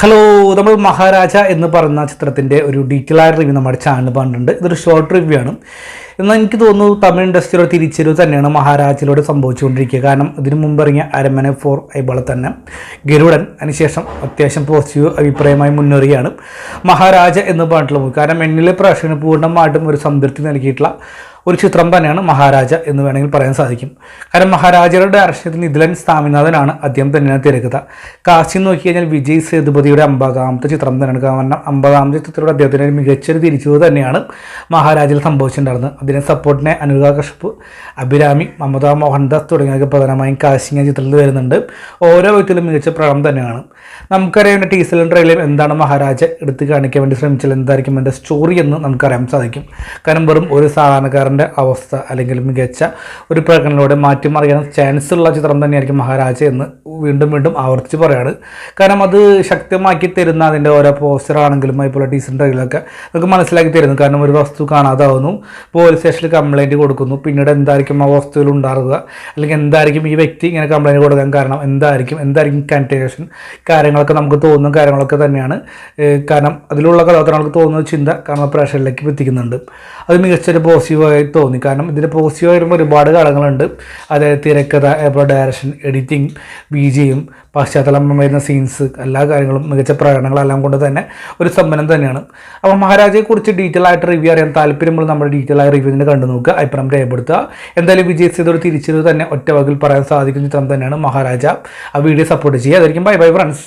Hello, നമ്മൾ മഹാരാജ എന്ന് പറയുന്ന ചിത്രത്തിൻ്റെ ഒരു ഡീറ്റെയിൽ ആയ റിവ്യൂ നമ്മുടെ ചാനൽ പറഞ്ഞിട്ടുണ്ട്. ഇതൊരു ഷോർട്ട് റിവ്യൂ ആണ്. എന്നാൽ എനിക്ക് തോന്നുന്നു തമിഴ് ഇൻഡസ്ട്രിയുടെ തിരിച്ചറിവ് തന്നെയാണ് മഹാരാജയിലൂടെ സംഭവിച്ചുകൊണ്ടിരിക്കുക. കാരണം ഇതിനു മുമ്പ് ഇറങ്ങിയ അരമന 4 അതുപോലെ തന്നെ ഗരുഡൻ അതിനുശേഷം അത്യാവശ്യം പോസിറ്റീവ് അഭിപ്രായമായി മുന്നേറുകയാണ് മഹാരാജ എന്ന് പറഞ്ഞിട്ടുള്ള മൂവി. കാരണം എന്നിലെ പ്രേക്ഷകന് പൂർണ്ണമായിട്ടും ഒരു സംതൃപ്തി നൽകിയിട്ടുള്ള ഒരു ചിത്രം തന്നെയാണ് മഹാരാജ എന്ന് വേണമെങ്കിൽ പറയാൻ സാധിക്കും. കാരണം മഹാരാജയുടെ ഡയറക്ഷനിൽ നിതിലൻ സ്വാമിനാഥനാണ് അദ്ദേഹം തന്നെയാണ് തിരക്കഥ. കാശി നോക്കി കഴിഞ്ഞാൽ വിജയ് സേതുപതിയുടെ 50ാമത്തെ ചിത്രം തന്നെയാണ്. കാരണം 50ാമത്തെ ചിത്രത്തിലൂടെ അദ്ദേഹത്തിന് മികച്ചൊരു തിരിച്ചുവരവ് തന്നെയാണ് മഹാരാജയിൽ സംഭവിച്ചിട്ടുണ്ടായിരുന്നത്. അതിനെ സപ്പോർട്ടിനെ അനുരാഗ് കശ്യപ്, അഭിരാമി, മമത മോഹൻദാസ് തുടങ്ങിയവർക്ക് പ്രധാനമായും കാശിങ് ചിത്രത്തിൽ വരുന്നുണ്ട്. ഓരോ വ്യക്തിയിലും മികച്ച പ്രകടനം തന്നെയാണ്. നമുക്കറിയാവുന്ന ടീസറിലും ട്രെയിലറും എന്താണ് മഹാരാജ എടുത്ത് കാണിക്കാൻ വേണ്ടി ശ്രമിച്ചാൽ എന്തായിരിക്കും എൻ്റെ സ്റ്റോറി എന്ന് നമുക്കറിയാൻ സാധിക്കും. കാരണം വെറും ഒരു സാധാരണക്കാരൻ അവസ്ഥ അല്ലെങ്കിൽ മികച്ച ഒരു പ്രകടനത്തിലൂടെ മാറ്റിമറിയാൻ ചാൻസ് ഉള്ള ചിത്രം തന്നെയായിരിക്കും മഹാരാജ എന്ന് വീണ്ടും വീണ്ടും ആവർത്തിച്ച് പറയാണ്. കാരണം അത് ശക്തമാക്കി തരുന്ന അതിൻ്റെ ഓരോ പോസ്റ്റർ ആണെങ്കിലും അതുപോലെ ടീസർ ട്രെയിലറൊക്കെ നമുക്ക് മനസ്സിലാക്കി തരുന്നു. കാരണം ഒരു വസ്തു കാണാതാവുന്നു, പോലീസ് സ്റ്റേഷനിൽ കംപ്ലയിൻറ്റ് കൊടുക്കുന്നു, പിന്നീട് എന്തായിരിക്കും ആ വസ്തുവിൽ ഉണ്ടാകുക, അല്ലെങ്കിൽ എന്തായിരിക്കും ഈ വ്യക്തി ഇങ്ങനെ കംപ്ലയിൻറ്റ് കൊടുക്കാൻ കാരണം, എന്തായിരിക്കും കണ്ടിന്യൂഷൻ, കാര്യങ്ങളൊക്കെ നമുക്ക് തോന്നുന്ന കാര്യങ്ങളൊക്കെ തന്നെയാണ്. കാരണം അതിലുള്ള കഥാപാത്രങ്ങൾക്ക് തോന്നുന്ന ചിന്ത കാരണം പ്രേക്ഷകരിലേക്ക് എത്തിക്കുന്നുണ്ട്. അത് മികച്ചൊരു പോസിറ്റീവായി തോന്നി. കാരണം ഇതിൽ പോസിറ്റീവ് വരുമ്പോൾ ഒരുപാട് ഘടകങ്ങളുണ്ട്. അതായത് തിരക്കഥ, ഡയറക്ഷൻ, എഡിറ്റിംഗ്, BGM, പശ്ചാത്തലം വരുന്ന സീൻസ്, എല്ലാ കാര്യങ്ങളും മികച്ച പ്രകടനങ്ങളെല്ലാം കൊണ്ട് തന്നെ ഒരു സമ്പന്നം തന്നെയാണ്. അപ്പോൾ മഹാരാജയെക്കുറിച്ച് ഡീറ്റെയിൽ ആയിട്ട് റിവ്യൂ അറിയാൻ താല്പര്യമുള്ള നമ്മുടെ ഡീറ്റെയിൽ ആയ റിവ്യൂ കണ്ടു നോക്കുക, അഭിപ്രായം രേഖപ്പെടുത്തുക. എന്തായാലും വിജയ് സേതുപതി തിരിച്ചത് തന്നെ ഒറ്റ വാക്കിൽ പറയാൻ സാധിക്കുന്ന ചിത്രം തന്നെയാണ് മഹാരാജ. ആ വീഡിയോ സപ്പോർട്ട് ചെയ്യുക. അതായിരിക്കും. Bye bye friends.